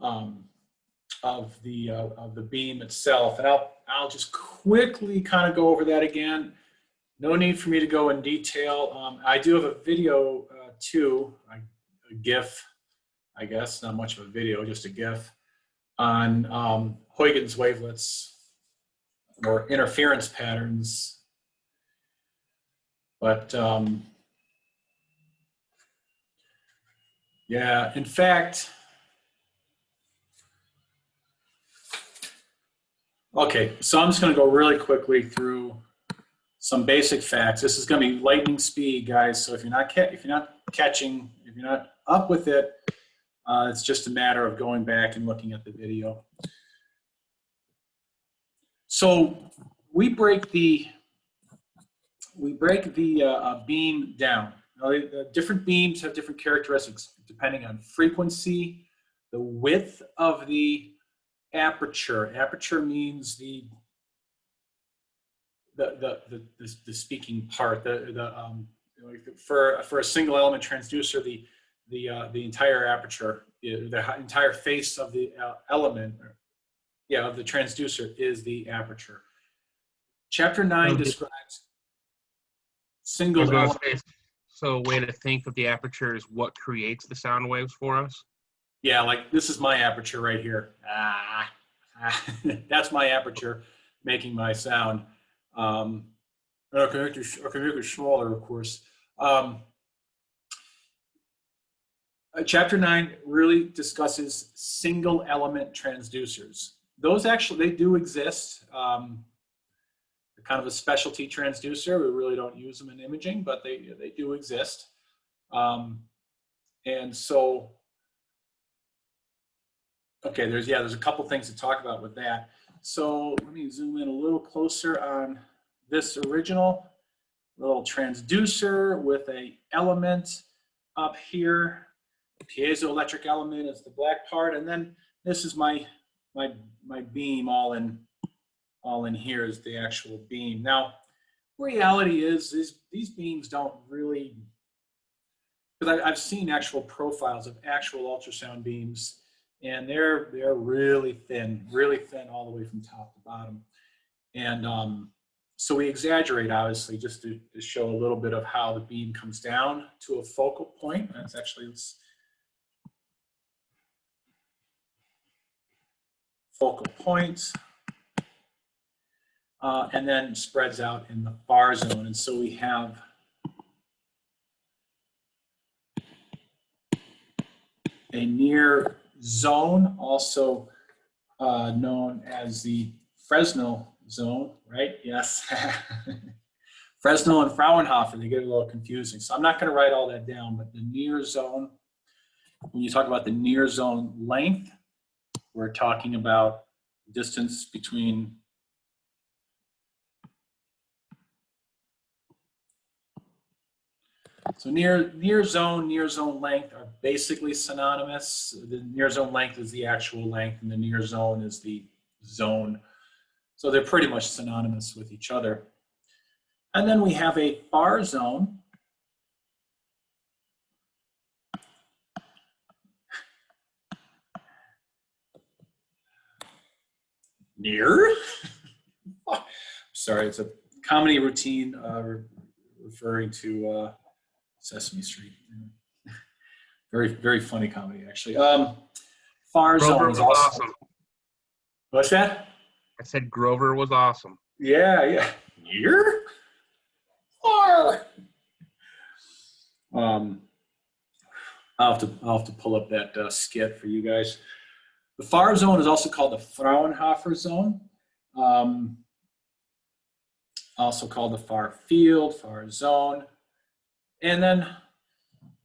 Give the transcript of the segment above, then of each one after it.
um, of the beam itself. And I'll just quickly kind of go over that again. No need for me to go in detail. I do have a video too, a GIF, I guess, not much of a video, just a GIF, on Huygens wavelets or interference patterns. But yeah, in fact, okay, so I'm just going to go really quickly through some basic facts. This is going to be lightning speed, guys. So if you're not catching, if you're not up with it, it's just a matter of going back and looking at the video. So we break the beam down. Now, the different beams have different characteristics depending on frequency, the width of the aperture. Aperture means the speaking part. For a single element transducer, the entire aperture, the entire face of the element, of the transducer is the aperture. Chapter 9 describes single element. So a way to think of the aperture is what creates the sound waves for us? Yeah, like this is my aperture right here. That's my aperture making my sound. I can make it smaller, of course. Chapter 9 really discusses single element transducers. Those actually, they do exist. They're kind of a specialty transducer. We really don't use them in imaging, but they do exist. And so, okay, there's a couple things to talk about with that. So let me zoom in a little closer on this original little transducer with a element up here. The piezoelectric element is the black part, and then this is my beam all in here is the actual beam. Now, reality is these beams don't really, because I've seen actual profiles of actual ultrasound beams, and they're really thin all the way from top to bottom. And so we exaggerate, obviously, just to show a little bit of how the beam comes down to a focal point. That's actually focal point, and then spreads out in the far zone. And so we have a near zone, also known as the Fresnel zone, right? Yes. Fresnel and Fraunhofer, they get a little confusing. So I'm not going to write all that down, but the near zone, when you talk about the near zone length, we're talking about distance between so near zone length are basically synonymous. The near zone length is the actual length, and the near zone is the zone. So they're pretty much synonymous with each other. And then we have a far zone. Near? Sorry, it's a comedy routine referring to Sesame Street. Very, very funny comedy, actually. Far zone is awesome. What's that? I said Grover was awesome. Yeah. Near? Far. I'll have to pull up that skit for you guys. The far zone is also called the Fraunhofer zone, also called the far field, far zone. And then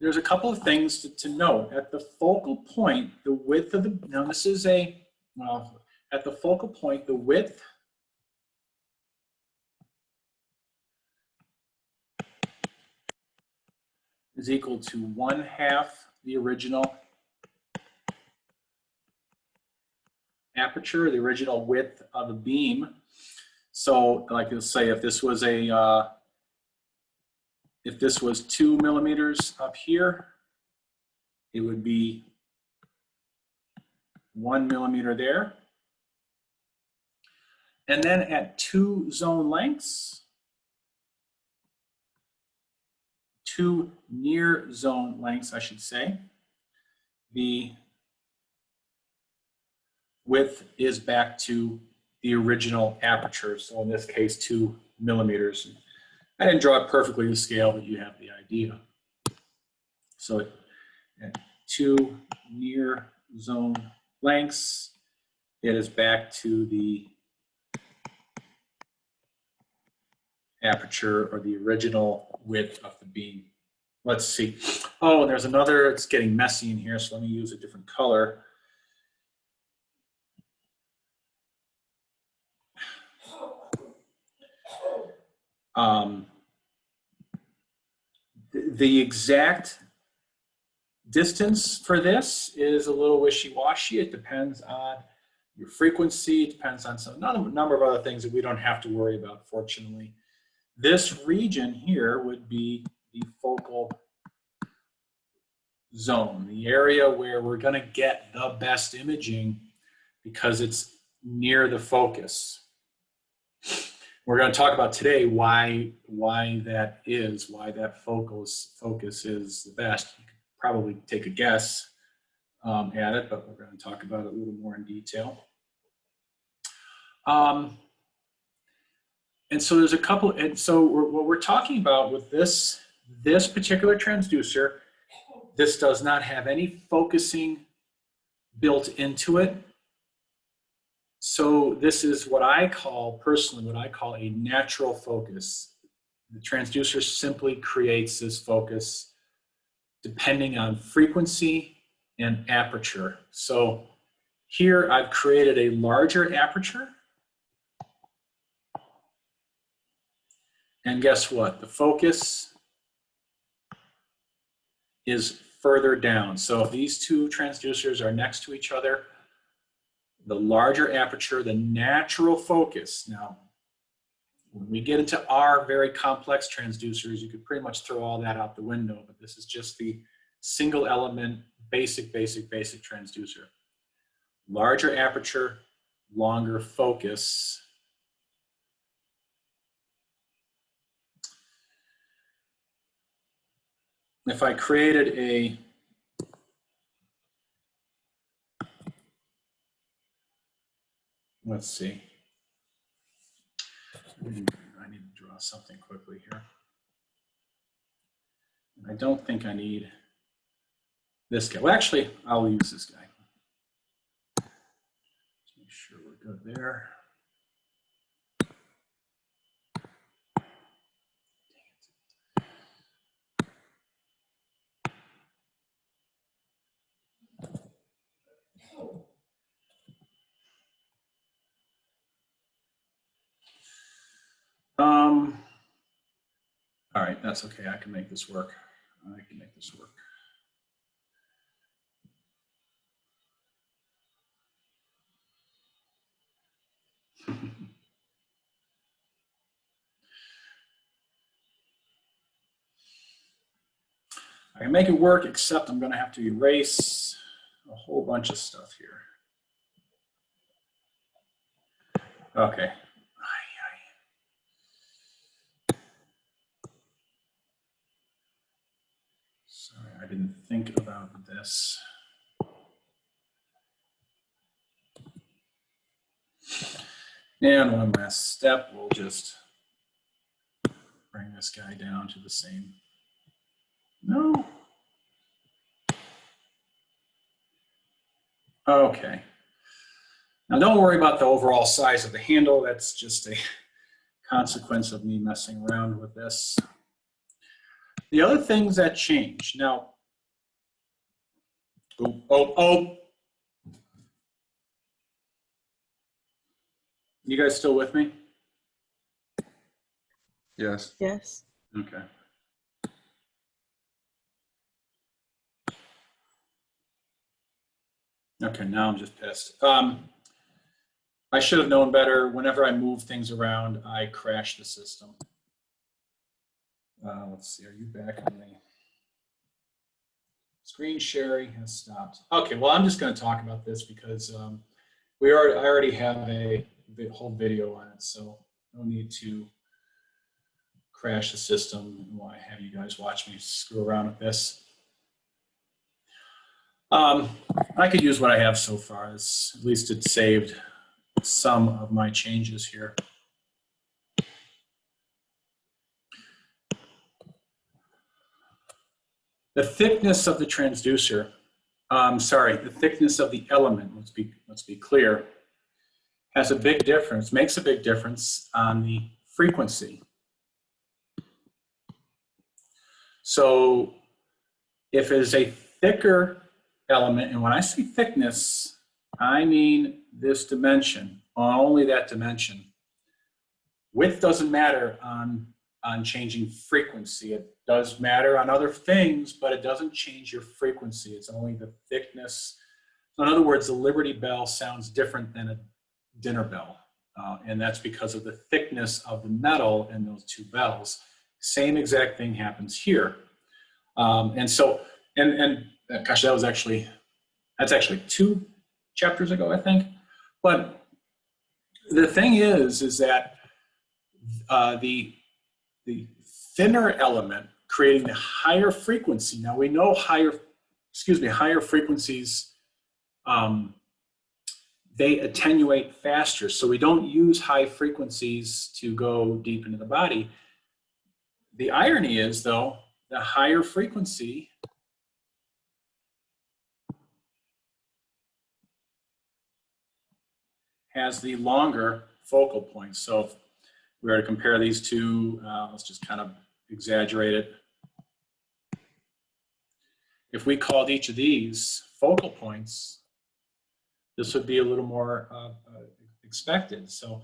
there's a couple of things to note. At the focal point, the width of the, now this is at the focal point, the width is equal to 1/2 the original aperture, the original width of the beam. So like let's say if this was 2 millimeters up here, it would be 1 millimeter there. And then at 2 zone lengths, 2 near zone lengths, I should say, the width is back to the original aperture. So in this case, 2 millimeters. I didn't draw it perfectly to scale, but you have the idea. So at 2 near zone lengths, it is back to the aperture or the original width of the beam. Let's see. Oh, and there's another, it's getting messy in here, so let me use a different color. The exact distance for this is a little wishy-washy. It depends on your frequency. It depends on some number of other things that we don't have to worry about, fortunately. This region here would be the focal zone, the area where we're going to get the best imaging because it's near the focus. We're going to talk about today why that is, why that focus is the best. You could probably take a guess at it, but we're going to talk about it a little more in detail. And so there's a couple, and so what we're talking about with this particular transducer, this does not have any focusing built into it. So this is what I call, personally, what I call a natural focus. The transducer simply creates this focus depending on frequency and aperture. So here I've created a larger aperture. And guess what? The focus is further down. So if these two transducers are next to each other, the larger aperture, the natural focus. Now, when we get into our very complex transducers, you could pretty much throw all that out the window, but this is just the single element, basic transducer. Larger aperture, longer focus. If I created a let's see. I need to draw something quickly here. I don't think I need this guy. Well, actually, I'll use this guy. Let's make sure we're good there. All right, that's okay. I can make this work. I can make this work. I can make it work, except I'm going to have to erase a whole bunch of stuff here. Okay. Sorry, I didn't think about this. And one last step, we'll just bring this guy down to the same. No. Okay. Now don't worry about the overall size of the handle. That's just a consequence of me messing around with this. The other things that change. Now, oh. You guys still with me? Yes. Yes. Okay. Okay, now I'm just pissed. I should have known better. Whenever I move things around, I crash the system. Let's see, are you back on the Screen sharing has stopped. Okay, well, I'm just going to talk about this because I already have a whole video on it, so no need to crash the system and want to have you guys watch me screw around with this. I could use what I have so far. At least it saved some of my changes here. The thickness of the transducer, the thickness of the element, let's be clear, has a big difference, makes a big difference on the frequency. So if it is a thicker element, and when I say thickness, I mean this dimension, only that dimension. Width doesn't matter on changing frequency. It does matter on other things, but it doesn't change your frequency. It's only the thickness. So in other words, the Liberty Bell sounds different than a dinner bell. And that's because of the thickness of the metal in those two bells. Same exact thing happens here. Gosh, that's actually 2 chapters ago, I think. But the thing is that the thinner element creating the higher frequency. Now we know higher frequencies, they attenuate faster. So we don't use high frequencies to go deep into the body. The irony is, though, the higher frequency has the longer focal point. So if we were to compare these two, let's just kind of exaggerate it. If we called each of these focal points, this would be a little more expected. So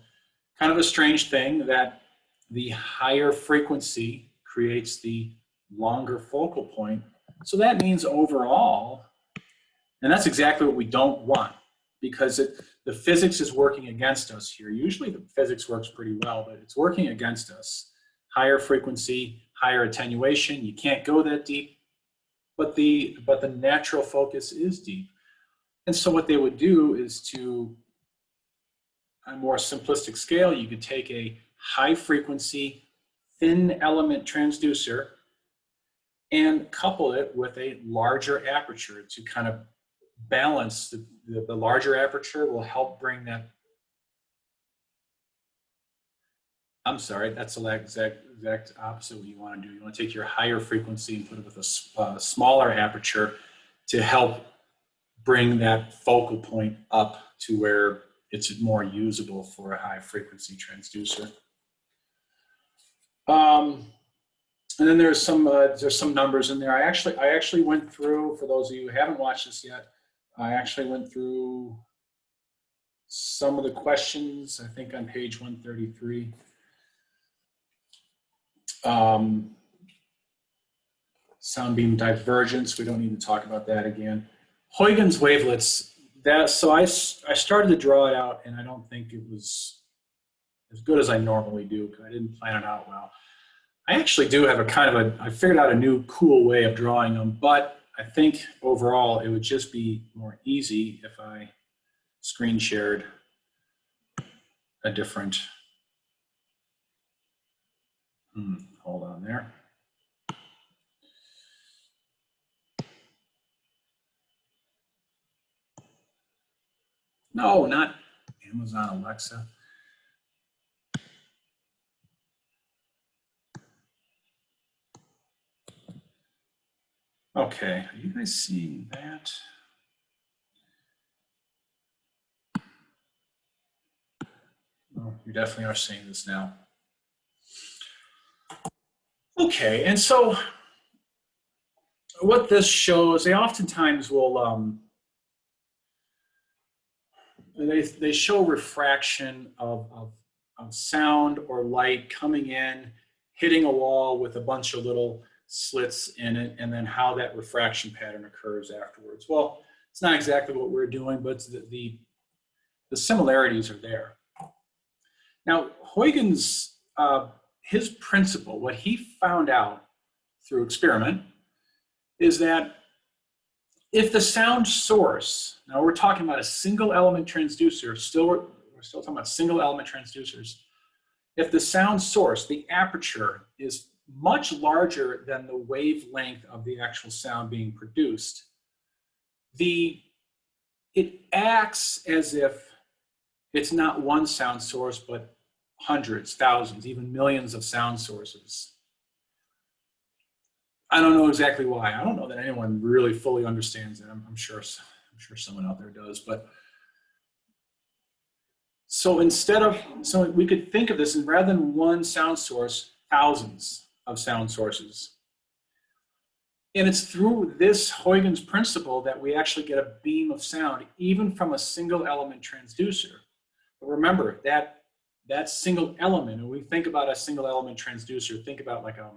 kind of a strange thing that the higher frequency creates the longer focal point. So that means overall, and that's exactly what we don't want, because the physics is working against us here. Usually the physics works pretty well, but it's working against us. Higher frequency, higher attenuation, you can't go that deep, but the natural focus is deep. And so what they would do is, to a more simplistic scale, you could take a high frequency, thin element transducer and couple it with a larger aperture to kind of balance. The larger aperture will help bring that. I'm sorry, that's the exact opposite of what you want to do. You want to take your higher frequency and put it with a smaller aperture to help bring that focal point up to where it's more usable for a high frequency transducer. And then there's some numbers in there. I actually went through, for those of you who haven't watched this yet, I actually went through some of the questions, I think on page 133. Sound beam divergence, we don't need to talk about that again. Huygens wavelets, so I started to draw it out, and I don't think it was as good as I normally do because I didn't plan it out well. I actually do have I figured out a new cool way of drawing them, but I think overall it would just be more easy if I screen shared a different, hold on there. No, not Amazon Alexa. Okay, are you guys seeing that? Oh, you definitely are seeing this now. Okay, and so what this shows, they oftentimes will, they show refraction of sound or light coming in, hitting a wall with a bunch of little slits in it, and then how that refraction pattern occurs afterwards. Well, it's not exactly what we're doing, but the similarities are there. Now, Huygens, his principle, what he found out through experiment, is that If the sound source, now we're talking about a single element transducer, we're still talking about single element transducers. If the sound source, the aperture, is much larger than the wavelength of the actual sound being produced, it acts as if it's not one sound source, but hundreds, thousands, even millions of sound sources. I don't know exactly why. I don't know that anyone really fully understands it. I'm sure someone out there does. But so we could think of this, and rather than one sound source, thousands of sound sources. And it's through this Huygens principle that we actually get a beam of sound, even from a single element transducer. But remember that single element, when we think about a single element transducer, think about like a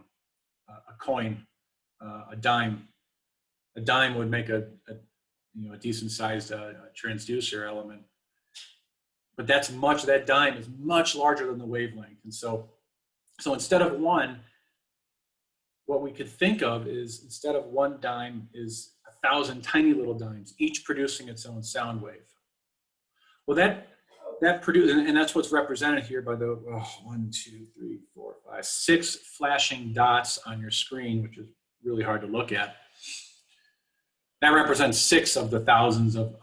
coin, a dime. A dime would make a decent sized transducer element. But that dime is much larger than the wavelength. And so instead of one, what we could think of is instead of one dime is 1,000 tiny little dimes, each producing its own sound wave. Well, that produces, and that's what's represented here by the 1, 2, 3, 4, 5, 6 flashing dots on your screen, which is really hard to look at. That represents 6 of the thousands of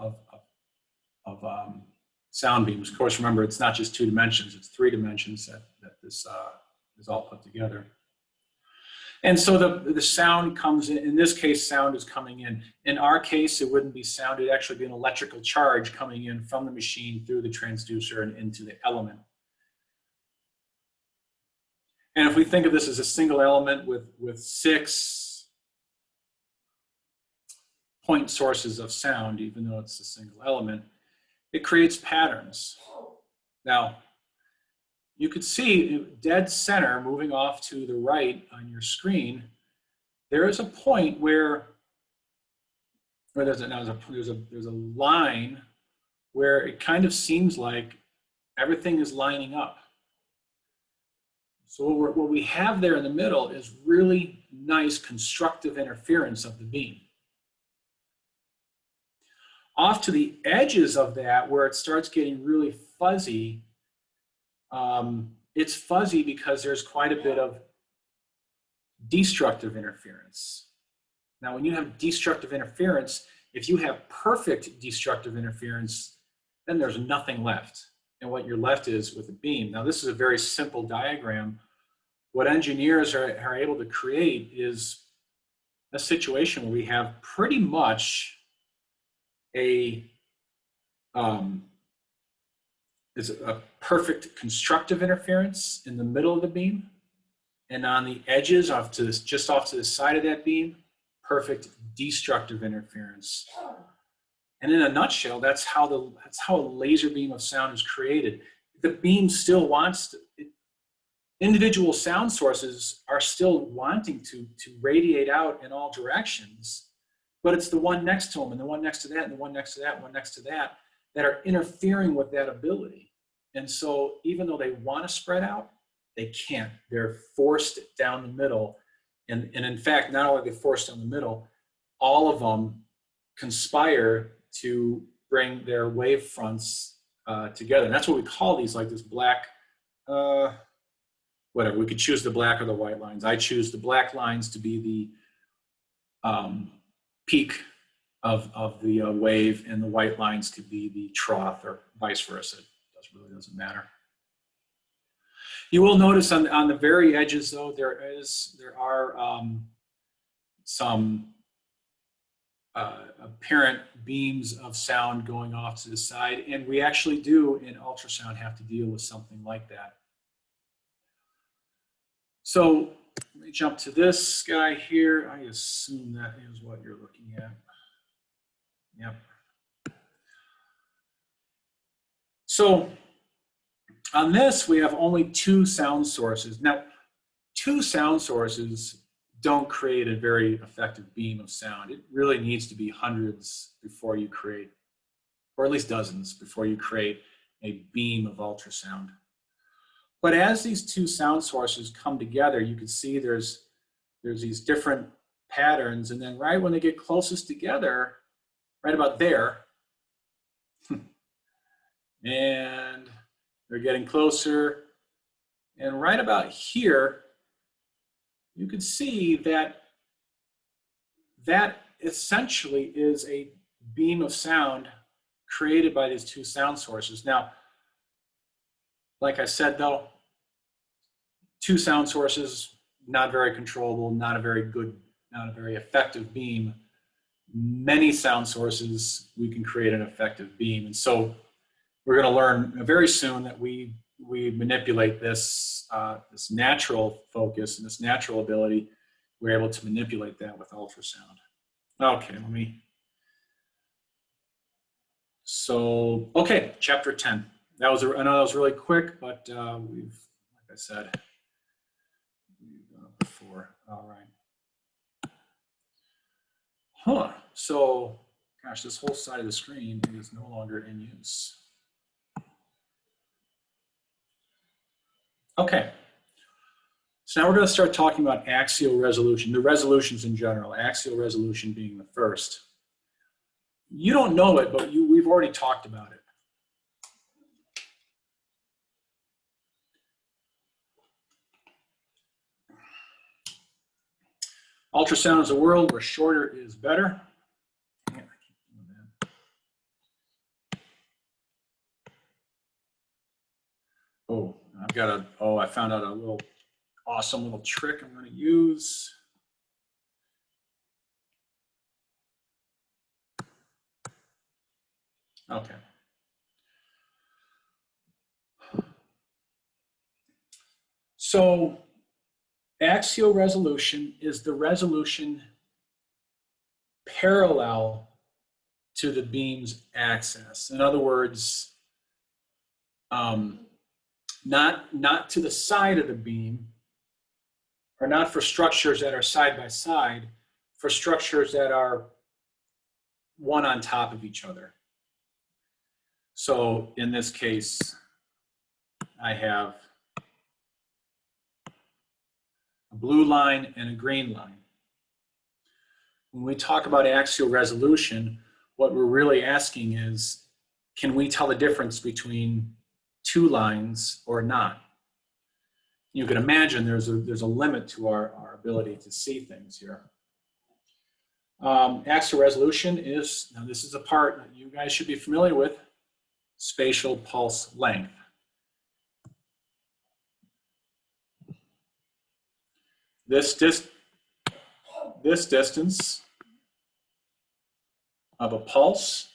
sound beams. Of course, remember, it's not just 2 dimensions, it's 3 dimensions that this is all put together. And so the sound comes in this case, sound is coming in. In our case, it wouldn't be sound, it'd actually be an electrical charge coming in from the machine through the transducer and into the element. And if we think of this as a single element with 6 point sources of sound, even though it's a single element, it creates patterns. Now, you could see dead center moving off to the right on your screen, there is a point where there's a line where it kind of seems like everything is lining up. So what we have there in the middle is really nice constructive interference of the beam. Off to the edges of that, where it starts getting really fuzzy, it's fuzzy because there's quite a bit of destructive interference. Now, when you have destructive interference, if you have perfect destructive interference, then there's nothing left. And what you're left is with a beam. Now, this is a very simple diagram. What engineers are able to create is a situation where we have pretty much is a perfect constructive interference in the middle of the beam, and on the edges just off to the side of that beam, perfect destructive interference. And in a nutshell, that's how a laser beam of sound is created. The beam still wants individual sound sources are still wanting to radiate out in all directions, but it's the one next to them and the one next to that and the one next to that and one next to that that are interfering with that ability. And so even though they want to spread out, they can't. They're forced down the middle. And in fact, not only are they forced down the middle, all of them conspire to bring their wave fronts together. And that's what we call these, like this black, whatever. We could choose the black or the white lines. I choose the black lines to be the peak of the wave, and the white lines to be the trough, or vice versa. It really doesn't matter. You will notice on the very edges, though, there are some apparent beams of sound going off to the side, and we actually do in ultrasound have to deal with something like that. So let me jump to this guy here. I assume that is what you're looking at. Yep. So on this, we have only 2 sound sources. Now, 2 sound sources don't create a very effective beam of sound. It really needs to be hundreds before you create, or at least dozens before you create a beam of ultrasound. But as these 2 sound sources come together, you can see there's these different patterns, and then right when they get closest together, right about there. And they're getting closer. And right about here, you can see that that essentially is a beam of sound created by these two sound sources. Now, like I said, though, two sound sources, not very controllable, not a very good, not a very effective beam. Many sound sources, we can create an effective beam. And so we're going to learn very soon that we manipulate this, this natural focus and this natural ability. We're able to manipulate that with ultrasound. Okay, okay, chapter 10. I know that was really quick, but like I said, we've done it before. All right. So, gosh, this whole side of the screen is no longer in use. Okay. So now we're going to start talking about axial resolution, the resolutions in general, axial resolution being the first. You don't know it, but we've already talked about it. Ultrasound is a world where shorter is better. Oh, I found out a little awesome little trick I'm going to use. Okay. So axial resolution is the resolution parallel to the beam's axis. In other words, not to the side of the beam, or not for structures that are side by side, for structures that are one on top of each other. So in this case, I have a blue line and a green line. When we talk about axial resolution, what we're really asking is, can we tell the difference between two lines or not? You can imagine there's a limit to our ability to see things here. Axial resolution is, now this is a part that you guys should be familiar with, spatial pulse length. This distance of a pulse,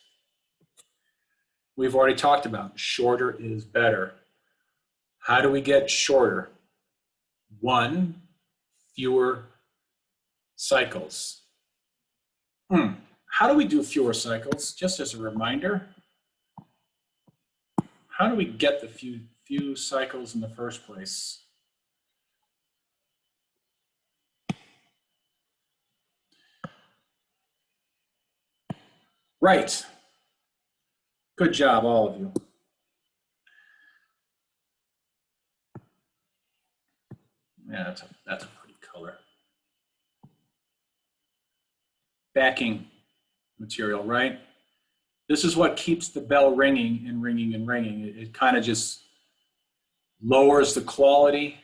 we've already talked about. Shorter is better. How do we get shorter? One, fewer cycles. How do we do fewer cycles? Just as a reminder, how do we get the few cycles in the first place? Right. Good job, all of you. Yeah, that's a pretty color. Backing material, right? This is what keeps the bell ringing and ringing and ringing. It kind of just lowers the quality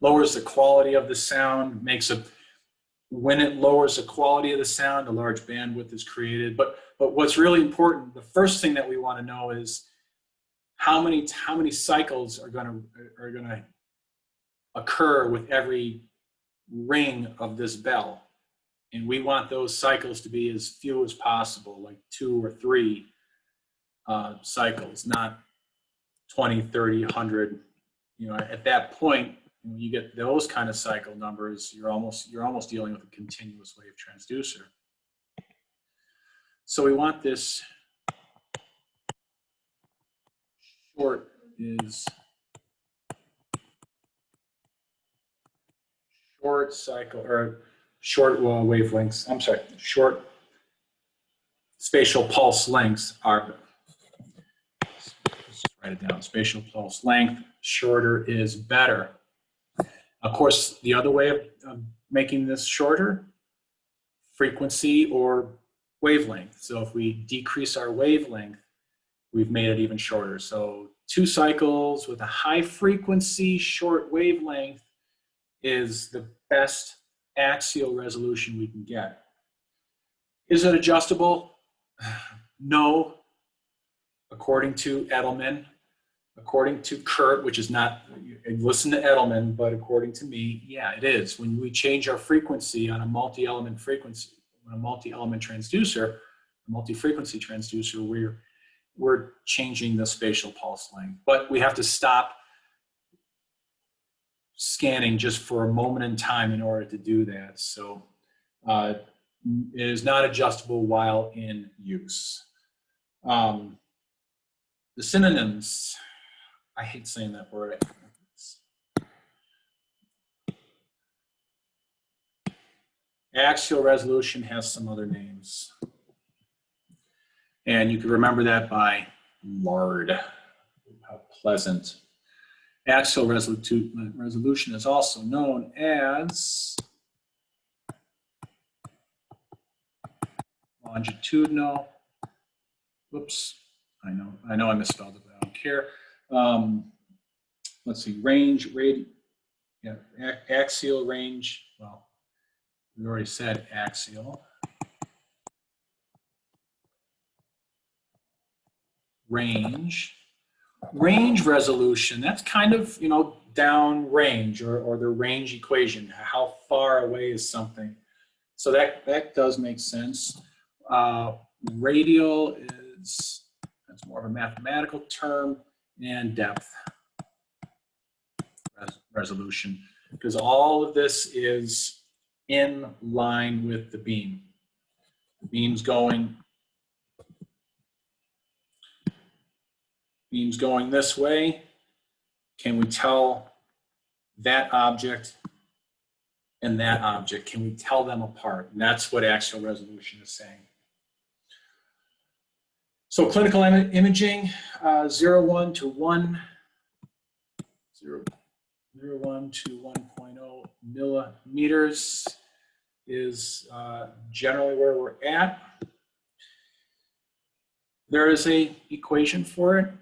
of the sound, makes it, when it lowers the quality of the sound, a large bandwidth is created. But what's really important, the first thing that we want to know is how many cycles are going to occur with every ring of this bell. And we want those cycles to be as few as possible, like 2 or 3 cycles, not 20, 30, 100. You know, at that point, when you get those kind of cycle numbers, you're almost dealing with a continuous wave transducer. So we want this short cycle, or short wavelengths, I'm sorry, short spatial pulse lengths are, let's write it down, spatial pulse length, shorter is better. Of course, the other way of making this shorter, frequency or wavelength. So if we decrease our wavelength, we've made it even shorter. So 2 cycles with a high frequency, short wavelength is the best axial resolution we can get. Is it adjustable? No. According to Edelman, according to Kurt, which is not, listen to Edelman, but according to me, yeah, it is. When we change our frequency on a multi-element frequency, on a multi-element transducer, a multi-frequency transducer, we're changing the spatial pulse length. But we have to stop scanning just for a moment in time in order to do that. So it is not adjustable while in use. The synonyms, I hate saying that word. Axial resolution has some other names. And you can remember that by LARD. How pleasant. Axial resolution is also known as longitudinal. Whoops, I know I misspelled it, but I don't care. Let's see, range, axial range. Well, we already said axial. Range resolution, that's kind of, down range or the range equation. How far away is something? So that does make sense. Radial that's more of a mathematical term, and depth resolution, because all of this is in line with the beam. The beam's going this way. Can we tell that object and that object? Can we tell them apart? And that's what axial resolution is saying. So clinical imaging, 0.1 to 1, 0.1 to 1.0 millimeters is generally where we're at. There is an equation for it.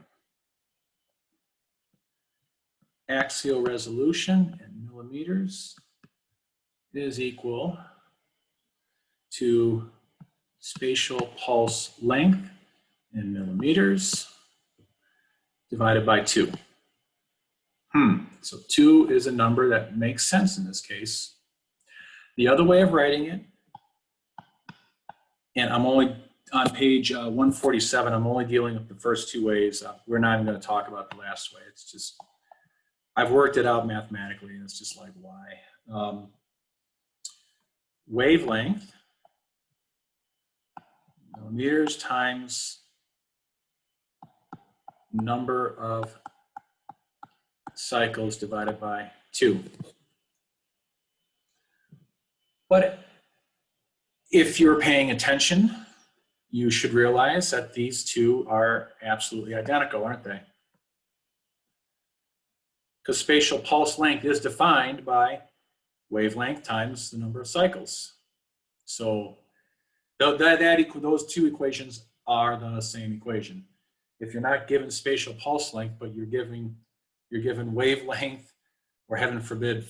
Axial resolution in millimeters is equal to spatial pulse length in millimeters divided by 2. So 2 is a number that makes sense in this case. The other way of writing it, and I'm only on page 147, I'm only dealing with the first 2 ways. We're not even going to talk about the last way. It's just, I've worked it out mathematically, and it's just like, why? Wavelength, millimeters times number of cycles divided by 2. But if you're paying attention, you should realize that these 2 are absolutely identical, aren't they? Because spatial pulse length is defined by wavelength times the number of cycles. So those 2 equations are the same equation. If you're not given spatial pulse length, but you're given wavelength, or heaven forbid,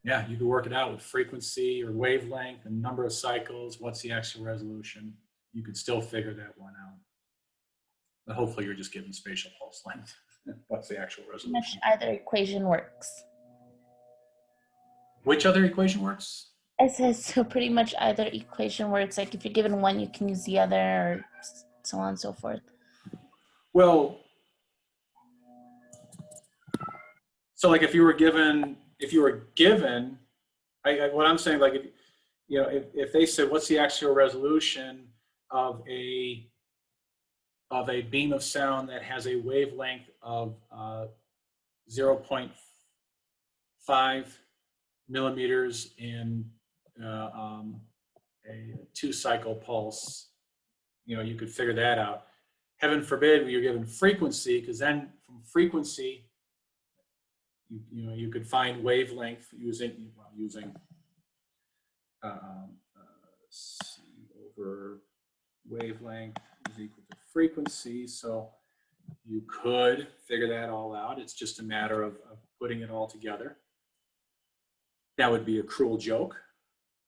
yeah, you can work it out with frequency or wavelength and number of cycles. What's the axial resolution? You could still figure that one out. But hopefully you're just given spatial pulse length. What's the actual resolution? Either equation works. Which other equation works? It says so pretty much either equation works. Like if you're given one, you can use the other, or so on and so forth. Well, so like if you were given, what I'm saying, like if they said, what's the axial resolution of a beam of sound that has a wavelength of 0.5 millimeters in a 2-cycle pulse, you could figure that out. Heaven forbid you're given frequency, because then from frequency, you could find wavelength using C over wavelength is equal to frequency. So you could figure that all out. It's just a matter of putting it all together. That would be a cruel joke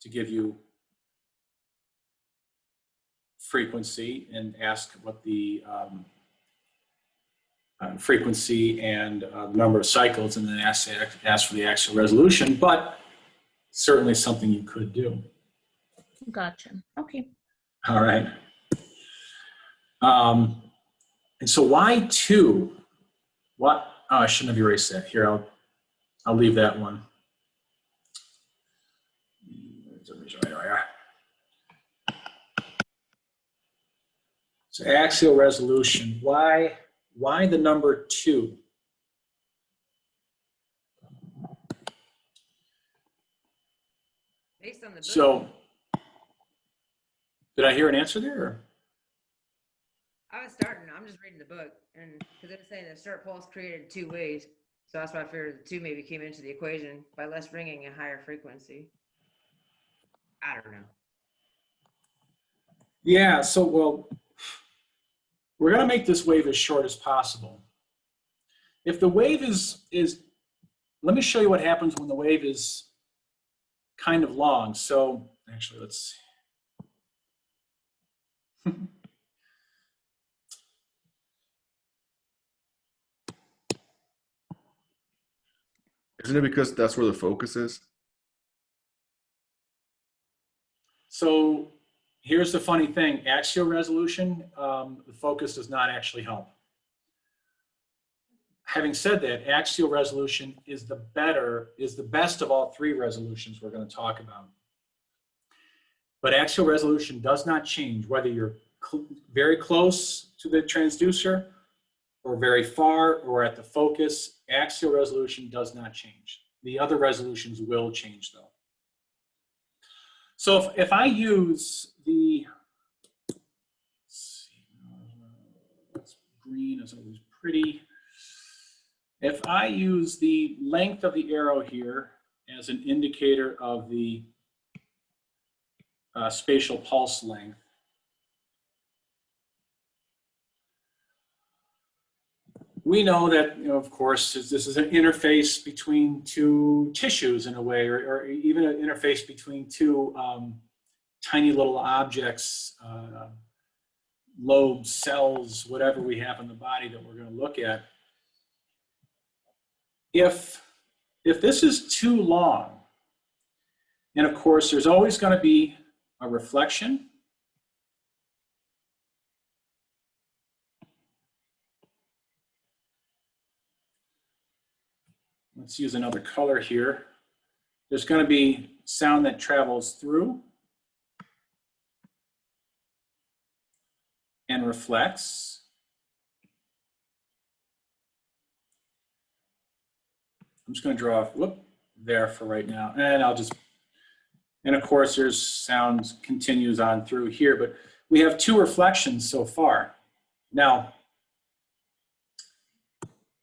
to give you frequency and ask what the frequency and number of cycles, and then ask for the axial resolution, but certainly something you could do. Gotcha. Okay. All right. And so why 2? What? Oh, I shouldn't have erased that. Here, I'll leave that one. So axial resolution. Why the number 2? Based on the book. So, did I hear an answer there? Or? I was starting. I'm just reading the book, and because it was saying that start pulse created 2 waves, so that's why I figured the 2 maybe came into the equation by less ringing and higher frequency. I don't know. Yeah. So, well, we're going to make this wave as short as possible. If the wave is, let me show you what happens when the wave is kind of long. So, actually, let's see. Isn't it because that's where the focus is? So here's the funny thing, axial resolution, the focus does not actually help. Having said that, axial resolution is the best of all 3 resolutions we're going to talk about. But axial resolution does not change whether you're very close to the transducer or very far or at the focus. Axial resolution does not change. The other resolutions will change though. So if I use the, let's see, that's green is always pretty. If I use the length of the arrow here as an indicator of the spatial pulse length, we know that, of course, this is an interface between 2 tissues in a way, or even an interface between 2 tiny little objects, lobes, cells, whatever we have in the body that we're going to look at. If this is too long, and of course, there's always going to be a reflection. Let's use another color here. There's going to be sound that travels through and reflects. I'm just going to draw there for right now. And and of course there's sound continues on through here, but we have 2 reflections so far. Now,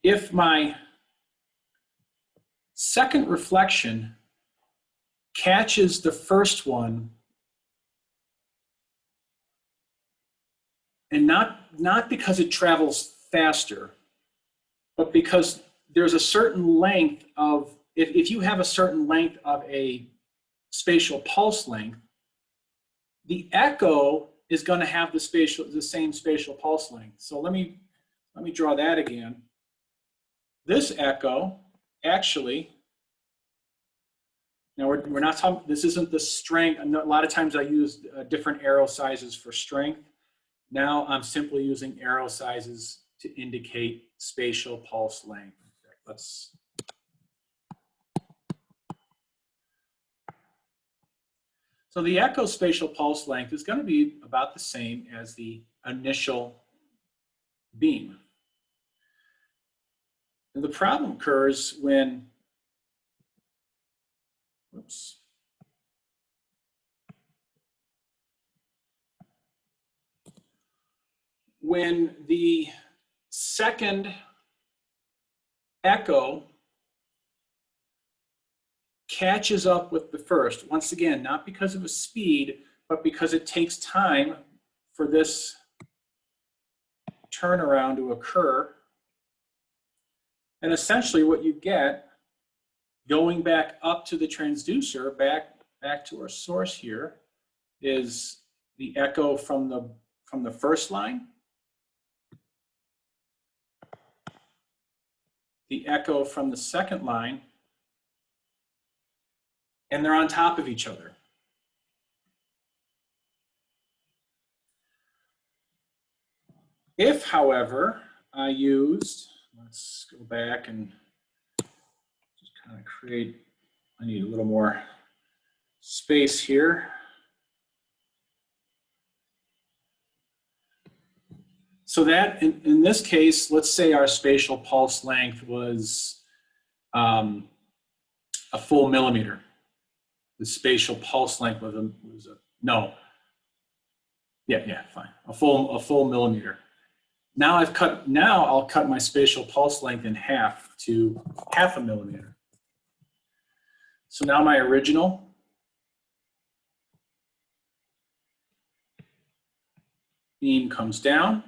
if my second reflection catches the first one, and not because it travels faster, but because there's a certain length of, if you have a certain length of a spatial pulse length, the echo is going to have the same spatial pulse length. So let me draw that again. This echo actually, now we're not talking, this isn't the strength. A lot of times I use different arrow sizes for strength. Now I'm simply using arrow sizes to indicate spatial pulse length. So the echo spatial pulse length is going to be about the same as the initial beam. And the problem occurs when, when the second echo catches up with the first. Once again, not because of a speed, but because it takes time for this turnaround to occur. And essentially what you get, going back up to the transducer, back to our source here, is the echo from the first line, the echo from the second line, and they're on top of each other. If, however, I used, let's go back and just kind of create, I need a little more space here. So that, in this case, let's say our spatial pulse length was a full millimeter. The spatial pulse length was no. Yeah, fine. A full millimeter. Now I'll cut my spatial pulse length in half to half a millimeter. So now my original beam comes down,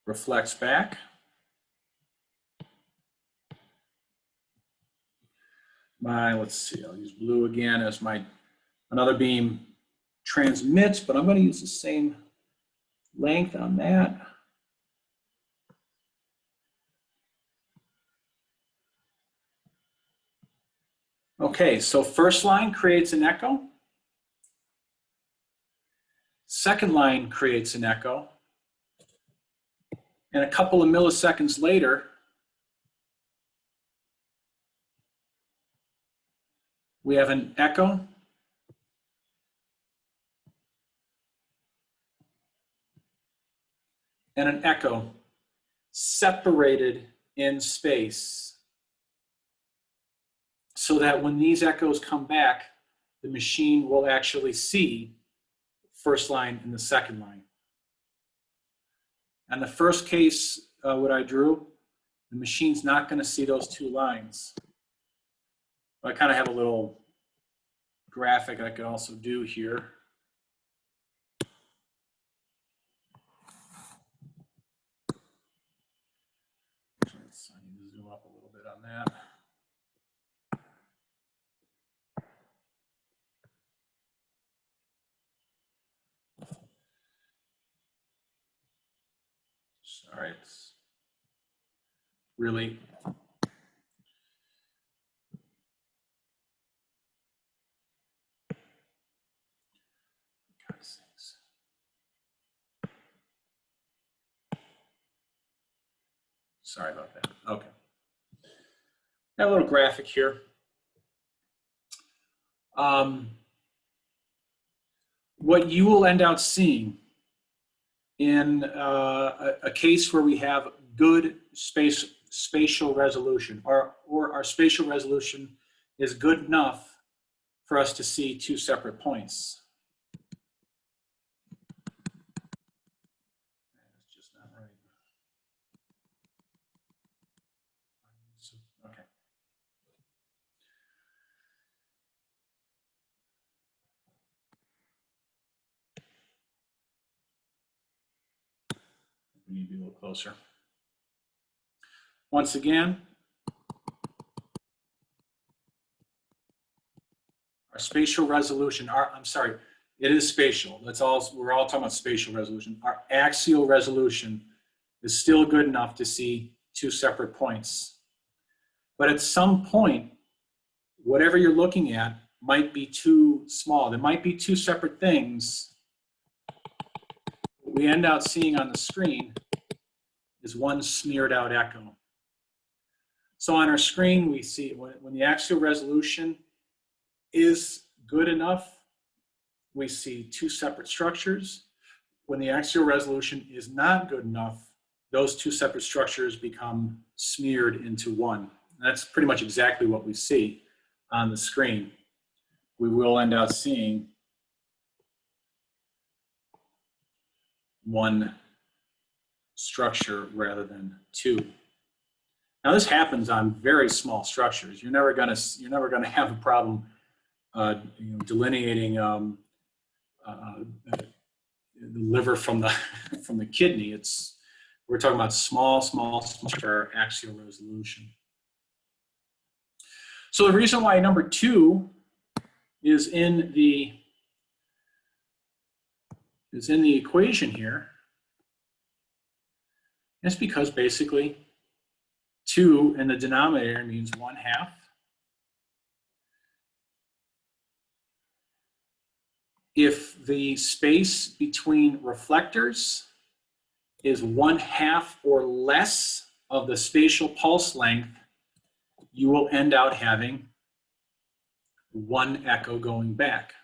reflects back. Let's see, I'll use blue again as another beam transmits, but I'm going to use the same length on that. Okay, so first line creates an echo. Second line creates an echo. And a couple of milliseconds later, we have an echo and an echo separated in space so that when these echoes come back, the machine will actually see first line and the second line. And the first case, what I drew, the machine's not going to see those two lines. I kind of have a little graphic I could also do here. I need to zoom up a little bit on that. Sorry, it's really God's sakes. Sorry about that. Okay. Got a little graphic here. What you will end up seeing in a case where we have good spatial resolution, or our spatial resolution is good enough for us to see two separate points. It's just not right. Okay. We need to be a little closer. Once again, our spatial resolution, I'm sorry, it is spatial. We're all talking about spatial resolution. Our axial resolution is still good enough to see two separate points. But at some point, whatever you're looking at might be too small. There might be two separate things. What we end up seeing on the screen is one smeared out echo. So on our screen, we see when the axial resolution is good enough, we see two separate structures. When the axial resolution is not good enough, those two separate structures become smeared into one. And that's pretty much exactly what we see on the screen. We will end up seeing one structure rather than two. Now this happens on very small structures. You're never gonna have a problem delineating the liver from the from the kidney. We're talking about small for axial resolution. So the reason why number 2 is in the equation here is because basically 2 in the denominator means 1/2. If the space between reflectors is 1/2 or less of the spatial pulse length, you will end out having 1 echo going back.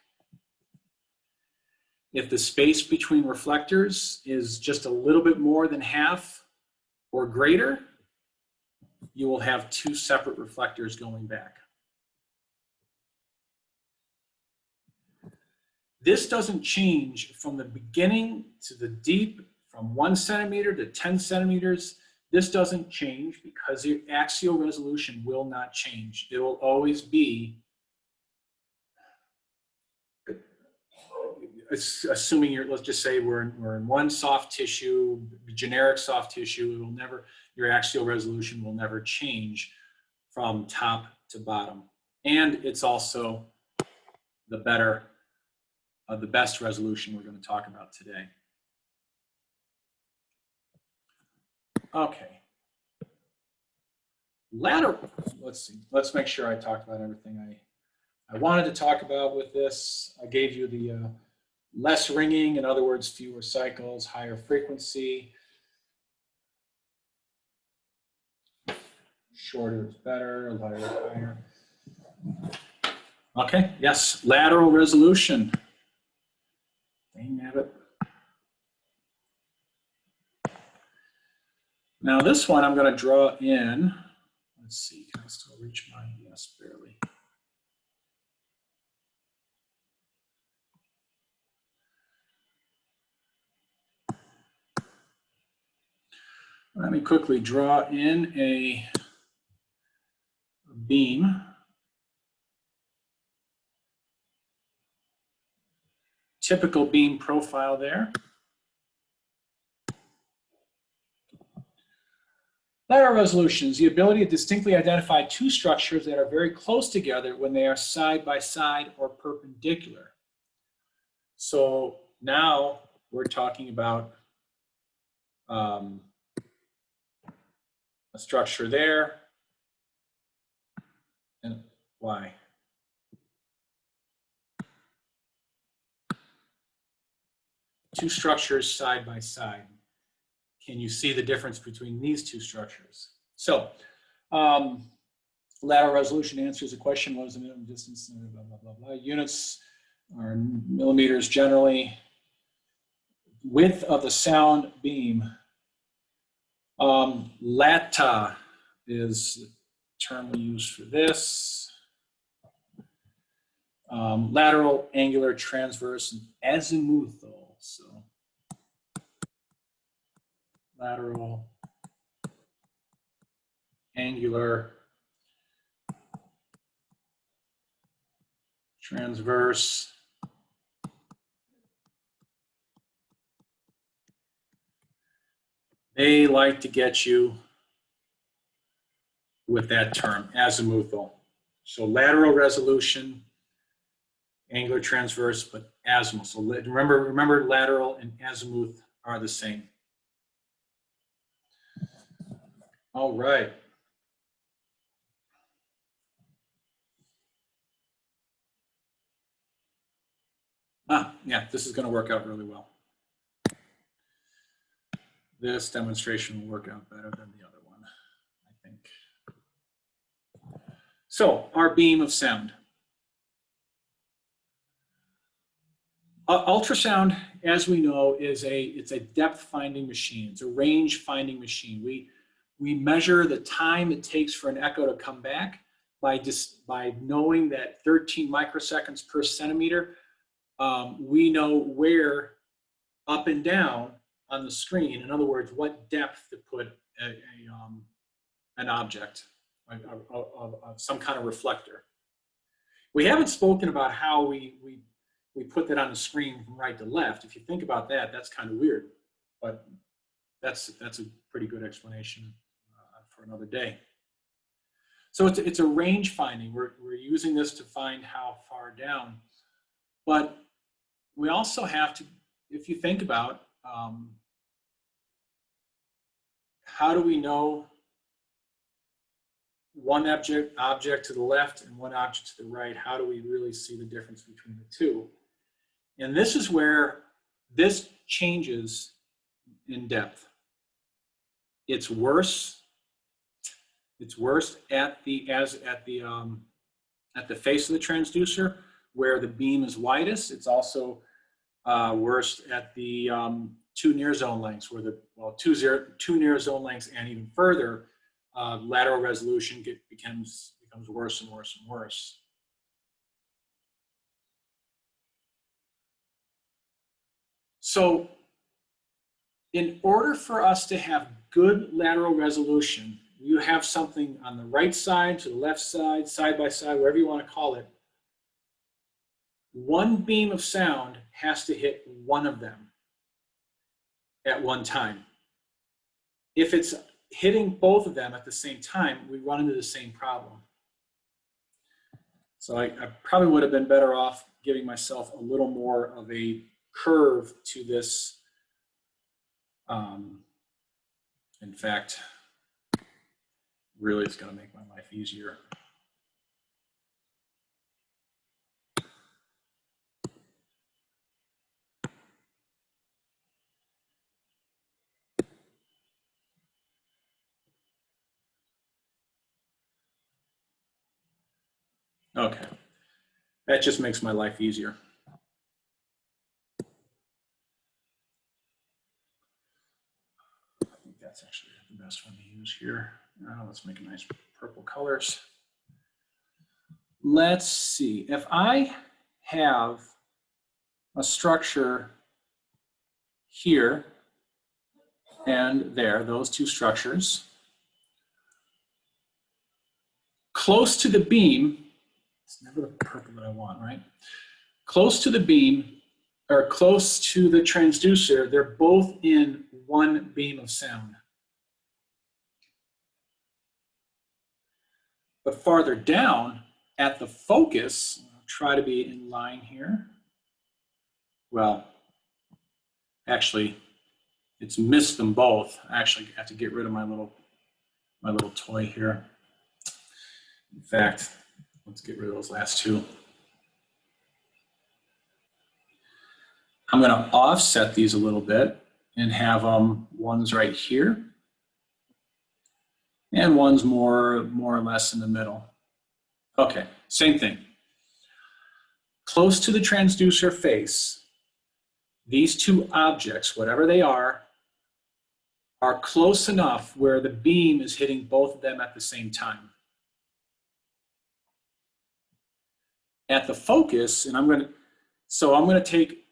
If the space between reflectors is just a little bit more than half or greater, you will have 2 separate reflectors going back. This doesn't change from the beginning to the deep, from 1 centimeter to 10 centimeters. This doesn't change because the axial resolution will not change. It will always be, assuming let's just say we're in one soft tissue, generic soft tissue, it will never, your axial resolution will never change from top to bottom. And it's also the best resolution we're going to talk about today. Okay. Lateral, let's see. Let's make sure I talked about everything I wanted to talk about with this. I gave you the less ringing, in other words, fewer cycles, higher frequency. Shorter is better, lighter is higher. Okay, yes, lateral resolution. Dang nabbit. Now this one I'm going to draw in. Let's see, can I still reach my, yes, barely. Let me quickly draw in a beam. Typical beam profile there. Lateral resolution is the ability to distinctly identify 2 structures that are very close together when they are side by side or perpendicular. So now we're talking about a structure there and why? Two structures side by side. Can you see the difference between these 2 structures? So, lateral resolution answers the question, what is the minimum distance, blah, blah, blah, blah. Units are millimeters generally. Width of the sound beam. Lata is the term we use for this. Lateral, angular, transverse, and azimuthal. So, lateral, angular, transverse, they like to get you with that term, azimuthal. So lateral resolution, angular, transverse, but azimuth. So remember lateral and azimuth are the same. All right. Yeah, this is going to work out really well. This demonstration will work out better than the other one, I think. So, our beam of sound. Ultrasound, as we know, it's a depth finding machine. It's a range finding machine. We measure the time it takes for an echo to come back by knowing that 13 microseconds per centimeter. We know where up and down on the screen, in other words, what depth to put an object, some kind of reflector. We haven't spoken about how we put that on the screen from right to left. If you think about that, that's kind of weird, but that's a pretty good explanation for another day. So it's a range finding. We're using this to find how far down, but we also have to, if you think about how do we know one object to the left and one object to the right? How do we really see the difference between the two? And this is where this changes in depth. It's worse. It's worse at the face of the transducer where the beam is widest. It's also worse at the two near zone lengths where two near zone lengths and even further lateral resolution becomes worse and worse and worse. So in order for us to have good lateral resolution, you have something on the right side, to the left side, side by side, wherever you want to call it. One beam of sound has to hit one of them at one time. If it's hitting both of them at the same time, we run into the same problem. So I probably would have been better off giving myself a little more of a curve to this. In fact, really it's going to make my life easier. Okay, that just makes my life easier. I think that's actually the best one to use here. Now let's make a nice purple colors. Let's see, if I have a structure here and there, those two structures, close to the beam, it's never the purple that I want, right? Close to the beam, or close to the transducer, they're both in one beam of sound. But farther down at the focus, I'll try to be in line here. Well, actually, it's missed them both. I actually have to get rid of my little toy here. In fact, let's get rid of those last two. I'm going to offset these a little bit and have one's right here and one's more or less in the middle. Okay, same thing. Close to the transducer face, these two objects, whatever they are close enough where the beam is hitting both of them at the same time. At the focus, and I'm going to take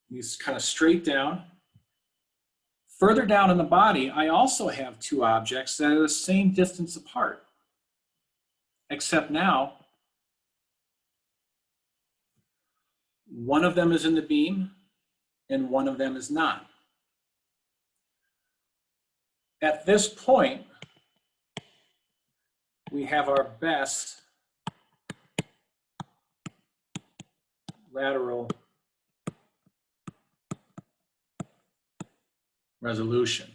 these kind of straight down. Further down in the body, I also have two objects that are the same distance apart, except now one of them is in the beam and one of them is not. At this point, we have our best lateral resolution.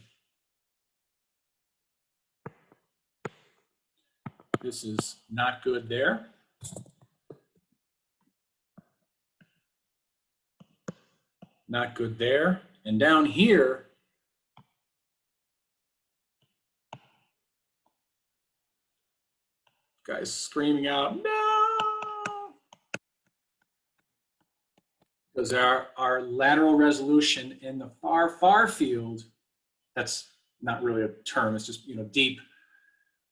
This is not good there. Not good there. And down here, guys screaming out, no! Because our lateral resolution in the far field, that's not really a term, it's just, deep,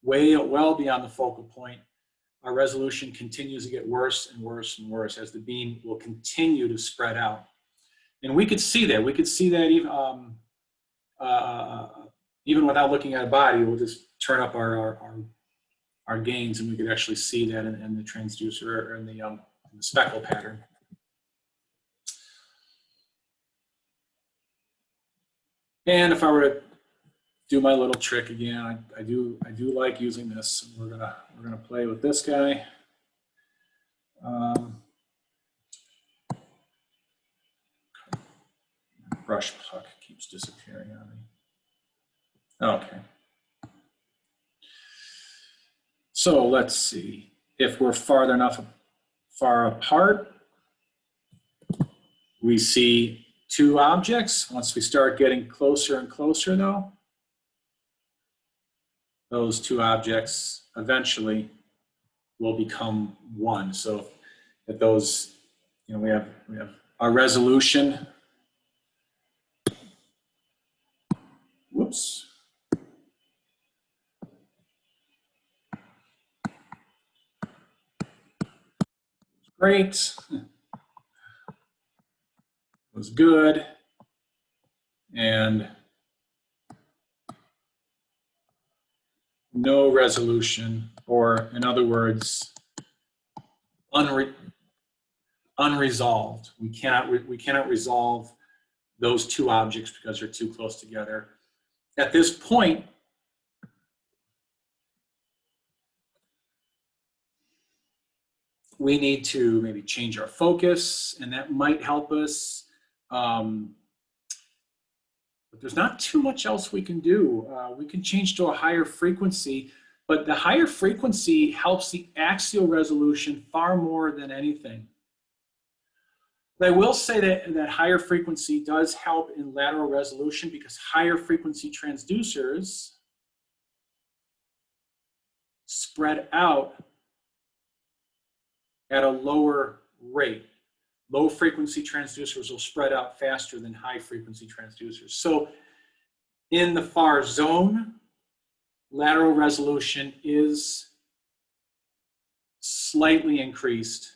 well beyond the focal point, our resolution continues to get worse and worse and worse as the beam will continue to spread out. And we could see that. We could see that even even without looking at a body, we'll just turn up our gains, and we could actually see that in the transducer or in the speckle pattern. And if I were to do my little trick again, I do like using this. We're gonna play with this guy. Brush puck keeps disappearing on me. Okay. So let's see if we're far apart. We see two objects. Once we start getting closer and closer, though, those two objects eventually will become one. So if those, we have our resolution. Whoops. Great. Was good. And no resolution, or in other words, unresolved. We cannot resolve those two objects because they're too close together. At this point, we need to maybe change our focus, and that might help us. But there's not too much else we can do. We can change to a higher frequency, but the higher frequency helps the axial resolution far more than anything. But I will say that higher frequency does help in lateral resolution, because higher frequency transducers spread out at a lower rate. Low frequency transducers will spread out faster than high frequency transducers. So in the far zone, lateral resolution is slightly increased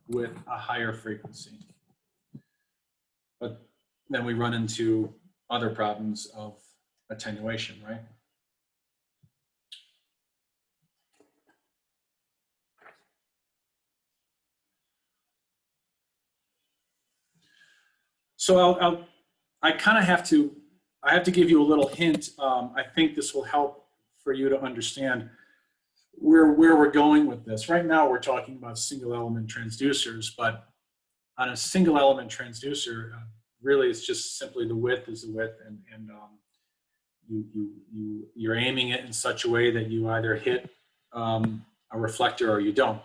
with a higher frequency. But then we run into other problems of attenuation, right? So I kind of have to give you a little hint. I think this will help for you to understand where we're going with this. Right now we're talking about single element transducers, but on a single element transducer, really it's just simply the width is the width, and you're aiming it in such a way that you either hit a reflector or you don't.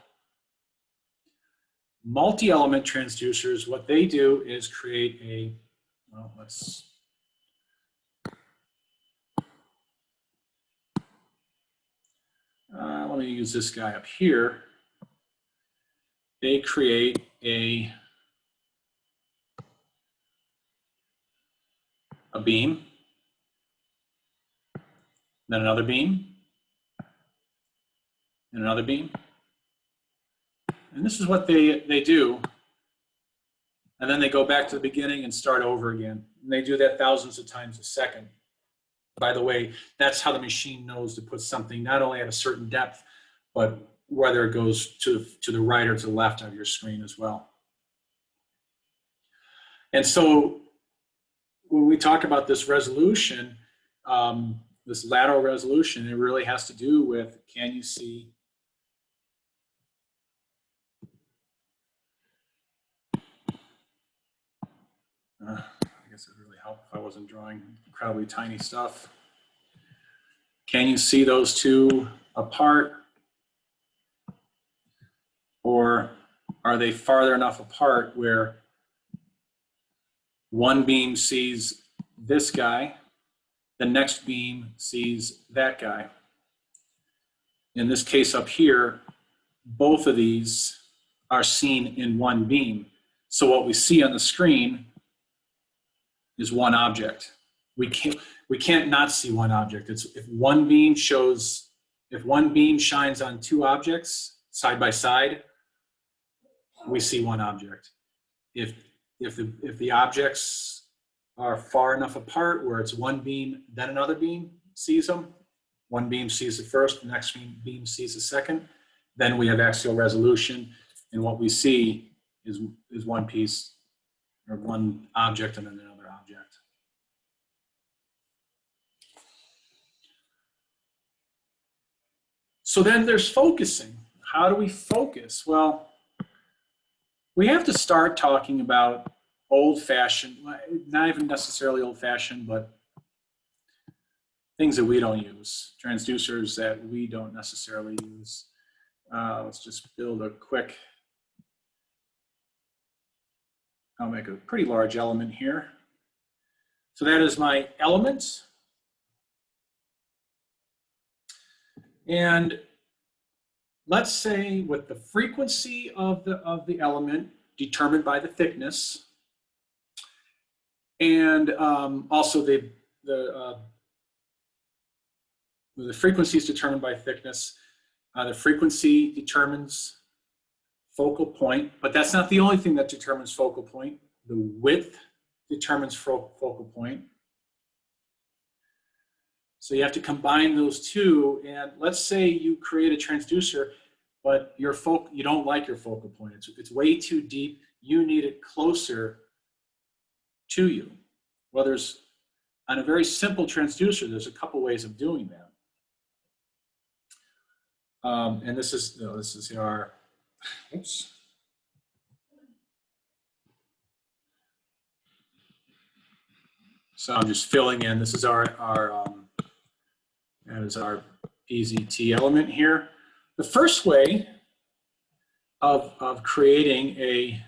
Multi-element transducers, what they do is create a, well, let me use this guy up here. They create a beam, then another beam, and another beam. And this is what they do. And then they go back to the beginning and start over again. And they do that thousands of times a second. By the way, that's how the machine knows to put something not only at a certain depth, but whether it goes to the right or to the left of your screen as well. And so when we talk about this resolution, this lateral resolution, it really has to do with, can you see I guess it would really help if I wasn't drawing incredibly tiny stuff. Can you see those two apart? Or are they farther enough apart where one beam sees this guy, the next beam sees that guy? In this case up here, both of these are seen in one beam. So what we see on the screen is one object. We can't not see one object. It's if one beam shines on two objects side by side, we see one object. If the objects are far enough apart where it's one beam then another beam, sees them. One beam sees the first, the next beam sees the second. Then we have axial resolution, and what we see is one piece or one object and then another object. So then there's focusing. How do we focus? Well, we have to start talking about old-fashioned, not even necessarily old-fashioned, but things that we don't use, transducers that we don't necessarily use. Let's just build a quick, I'll make a pretty large element here. So that is my element. And let's say with the frequency of the element determined by the thickness, and also the frequency is determined by thickness. The frequency determines focal point, but that's not the only thing that determines focal point. The width determines focal point. So you have to combine those two, and let's say you create a transducer, but you don't like your focal point. It's way too deep. You need it closer to you. Well, on a very simple transducer, there's a couple ways of doing that. And this is our, oops. So I'm just filling in, this is that is our PZT element here. The first way of creating a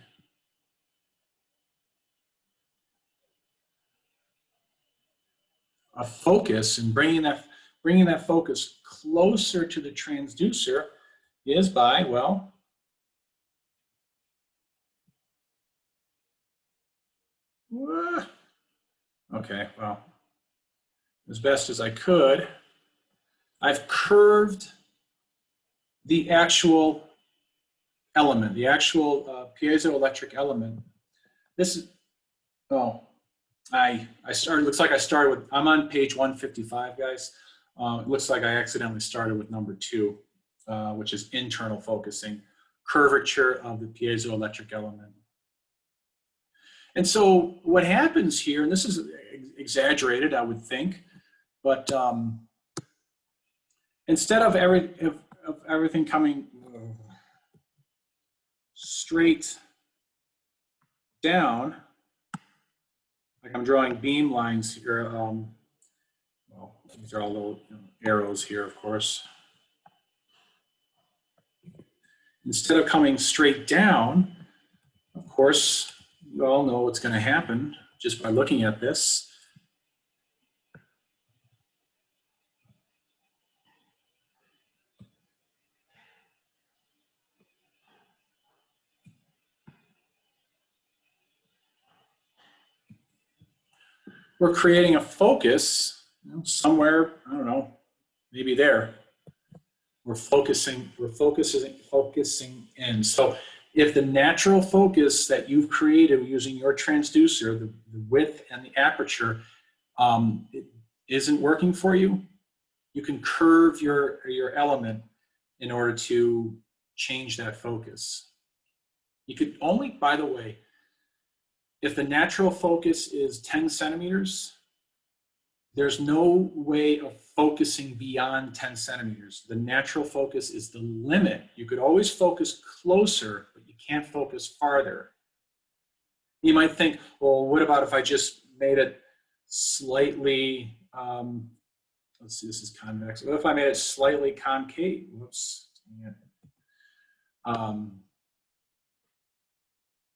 focus and bringing that focus closer to the transducer is by, well, okay, well, as best as I could, I've curved the actual element, the actual piezoelectric element. This is, oh, I started, looks like I started with, I'm on page 155, guys. It looks like I accidentally started with number 2, which is internal focusing, curvature of the piezoelectric element. And so what happens here, and this is exaggerated, I would think, but instead of everything coming straight down, like I'm drawing beam lines here, well, these are all little arrows here, of course. Instead of coming straight down, of course, you all know what's going to happen just by looking at this. We're creating a focus, somewhere, I don't know, maybe there. We're focusing in. So if the natural focus that you've created using your transducer, the width and the aperture, it isn't working for you, you can curve your element in order to change that focus. You could only, by the way, if the natural focus is 10 centimeters, there's no way of focusing beyond 10 centimeters. The natural focus is the limit. You could always focus closer, but you can't focus farther. You might think, well, what about if I just made it slightly, let's see, this is convex. What if I made it slightly concave? Whoops.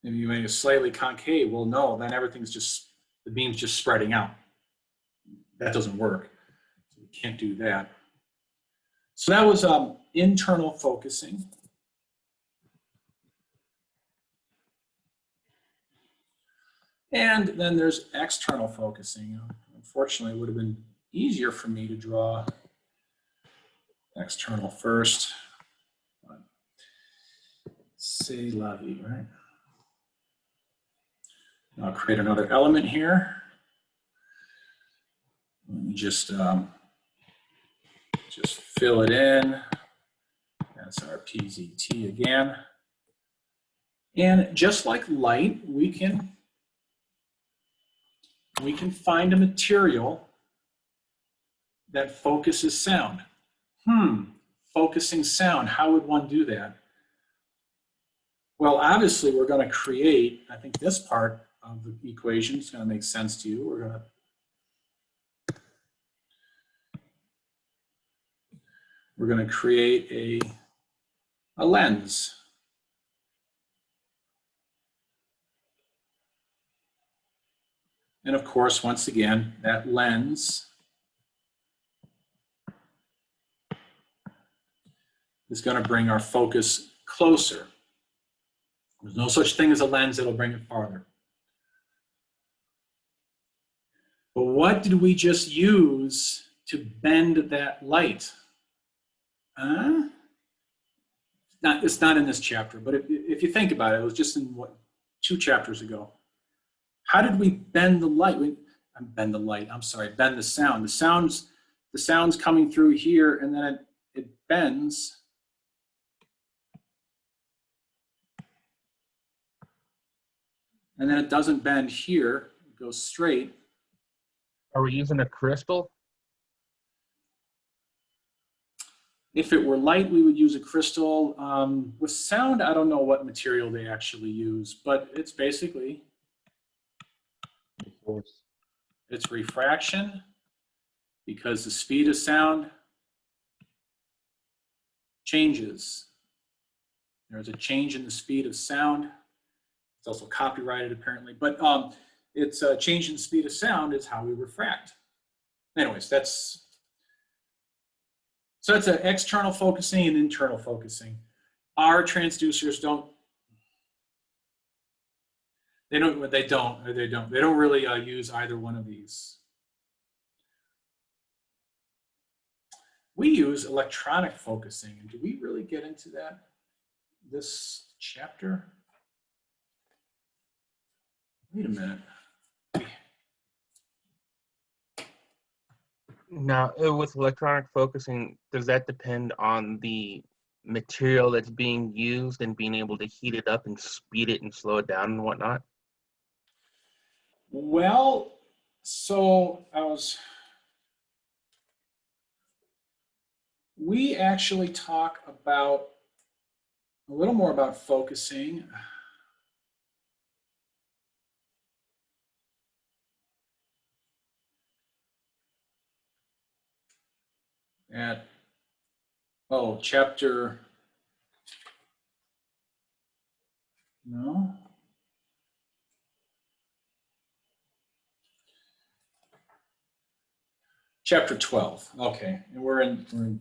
Maybe you made it slightly concave. Well, no, then everything's just, the beam's just spreading out. That doesn't work. So we can't do that. So that was internal focusing. And then there's external focusing. Unfortunately, it would have been easier for me to draw external first. C'est la vie, right? I'll create another element here. Let me just just fill it in. That's our PZT again. And just like light, we can find a material that focuses sound. Focusing sound, how would one do that? Well, obviously we're going to create, I think this part of the equation is going to make sense to you. We're going to create a lens. And of course, once again, that lens is going to bring our focus closer. There's no such thing as a lens that'll bring it farther. But what did we just use to bend that light? It's not in this chapter, but if you think about it, it was just in 2 chapters ago. How did we bend the light? Bend the sound. The sound's coming through here, and then it bends. And then it doesn't bend here, it goes straight. Are we using a crystal? If it were light, we would use a crystal. With sound, I don't know what material they actually use, but it's basically, it's refraction, because the speed of sound changes. There's a change in the speed of sound. It's also copyrighted apparently, but it's a change in speed of sound is how we refract. Anyways, that's an external focusing and internal focusing. Our transducers don't really use either one of these. We use electronic focusing. And do we really get into that this chapter? Wait a minute. Now, with electronic focusing, does that depend on the material that's being used and being able to heat it up and speed it and slow it down and whatnot? Well, we actually talk about a little more about focusing. Chapter, no. Chapter 12, okay, and we're in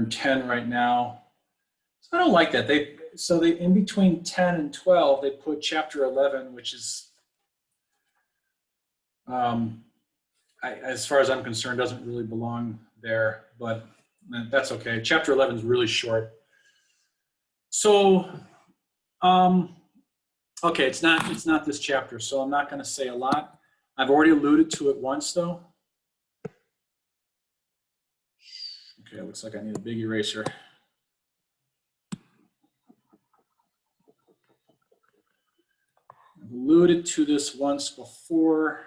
10 right now. So I don't like that. They in between 10 and 12, they put chapter 11, which is, as far as I'm concerned, doesn't really belong there, but that's okay. Chapter 11 is really short. So, okay, it's not this chapter, so I'm not going to say a lot. I've already alluded to it once, though. Okay, it looks like I need a big eraser. I've alluded to this once before.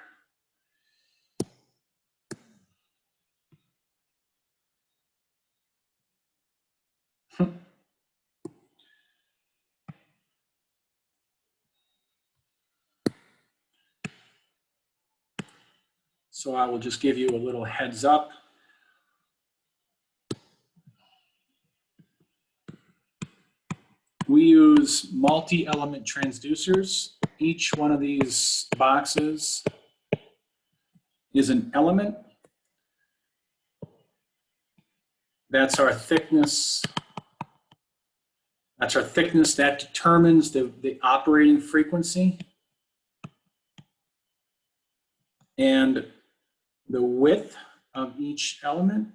So I will just give you a little heads up. We use multi-element transducers. Each one of these boxes is an element. That's our thickness. That's our thickness. That determines the operating frequency. And the width of each element.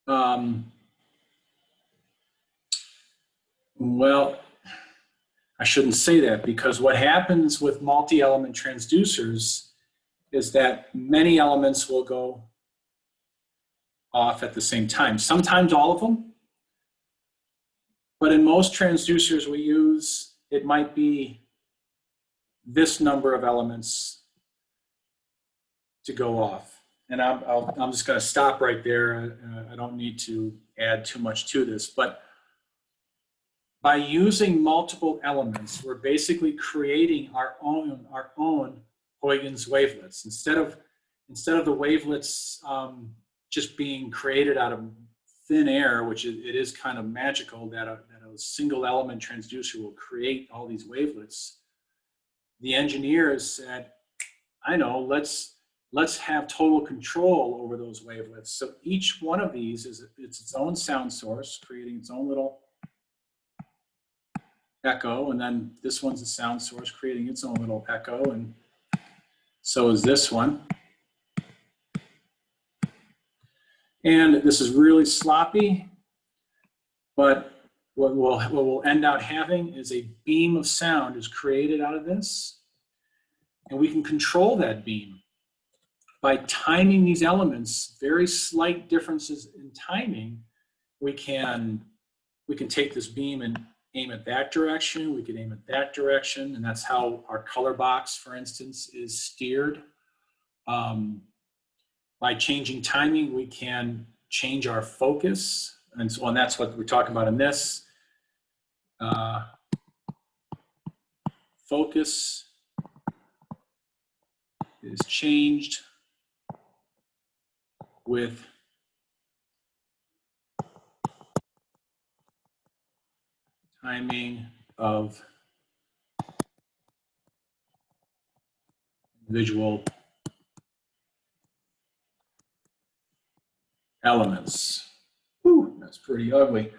Well, I shouldn't say that, because what happens with multi-element transducers is that many elements will go off at the same time. Sometimes all of them, but in most transducers we use, it might be this number of elements to go off. And I'm just going to stop right there. I don't need to add too much to this, but by using multiple elements, we're basically creating our own Huygens wavelets. Instead of the wavelets just being created out of thin air, which it is kind of magical that a single element transducer will create all these wavelets. The engineers said, I know, let's have total control over those wavelets. So each one of these is its own sound source, creating its own little echo, and then this one's a sound source creating its own little echo, and so is this one. And this is really sloppy, but what we'll end out having is a beam of sound is created out of this, and we can control that beam by timing these elements. Very slight differences in timing, we can take this beam and aim at that direction, we could aim at that direction, and that's how our color box, for instance, is steered. By changing timing, we can change our focus, and so on. That's what we're talking about in this. Focus is changed with timing of individual elements. Whew, that's pretty ugly.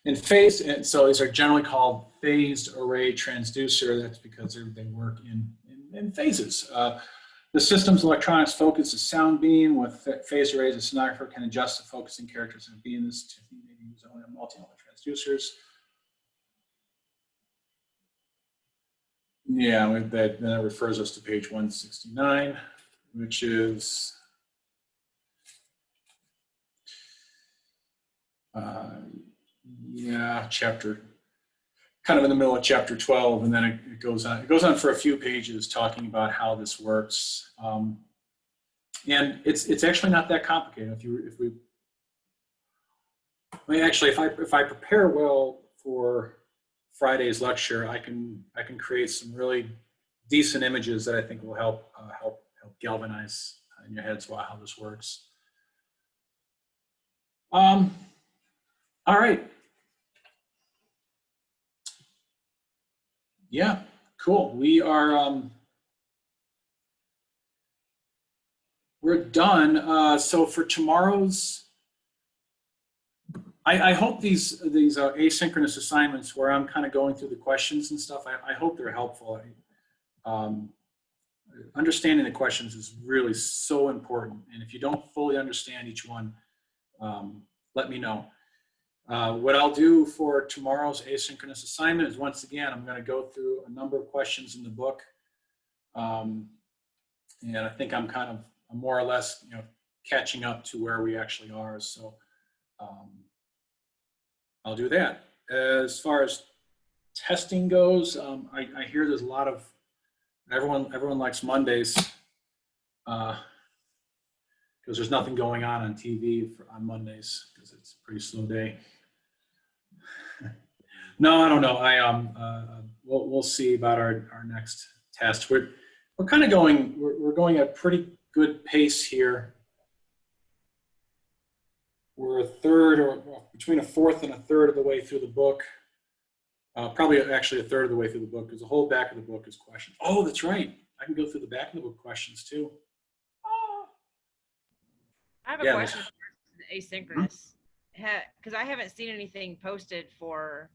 In phase, and so these are generally called phased array transducer. That's because they work in phases. The system's electronics focus a sound beam. With phased arrays, a sonographer can adjust the focusing characteristics of beam. This technique may be used only on multi-element transducers. Yeah, that refers us to page 169, which is chapter, kind of in the middle of chapter 12, and then it goes on. It goes on for a few pages talking about how this works, and it's actually not that complicated. If I prepare well for Friday's lecture, I can create some really decent images that I think will help galvanize in your heads how this works. All right. Yeah, cool. We are we're done. So for tomorrow's, I hope these asynchronous assignments where I'm kind of going through the questions and stuff, I hope they're helpful. Understanding the questions is really so important. And if you don't fully understand each one, let me know. What I'll do for tomorrow's asynchronous assignment is, once again, I'm going to go through a number of questions in the book. And I think I'm more or less, catching up to where we actually are. So I'll do that. As far as testing goes, I hear there's a lot of, everyone likes Mondays because there's nothing going on TV on Mondays because it's a pretty slow day. No, I don't know. We'll see about our next test. We're kind of going. We're going at a pretty good pace here. We're a third, or between a fourth and a third of the way through the book. Probably actually a third of the way through the book, because the whole back of the book is questions. Oh, that's right. I can go through the back of the book questions too. I have a question for the asynchronous, because I haven't seen anything posted for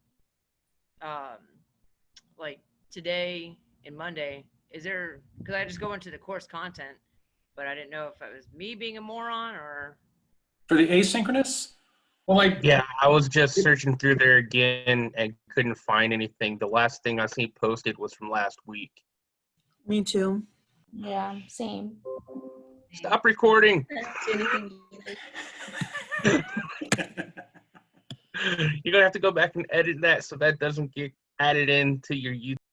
like today and Monday. Is there, because I just go into the course content, but I didn't know if it was me being a moron or. For the asynchronous? Well, like, Yeah, I was just searching through there again and couldn't find anything. The last thing I seen posted was from last week. Me too. Yeah, same. Stop recording. Anything. You're gonna have to go back and edit that so that doesn't get added into your YouTube.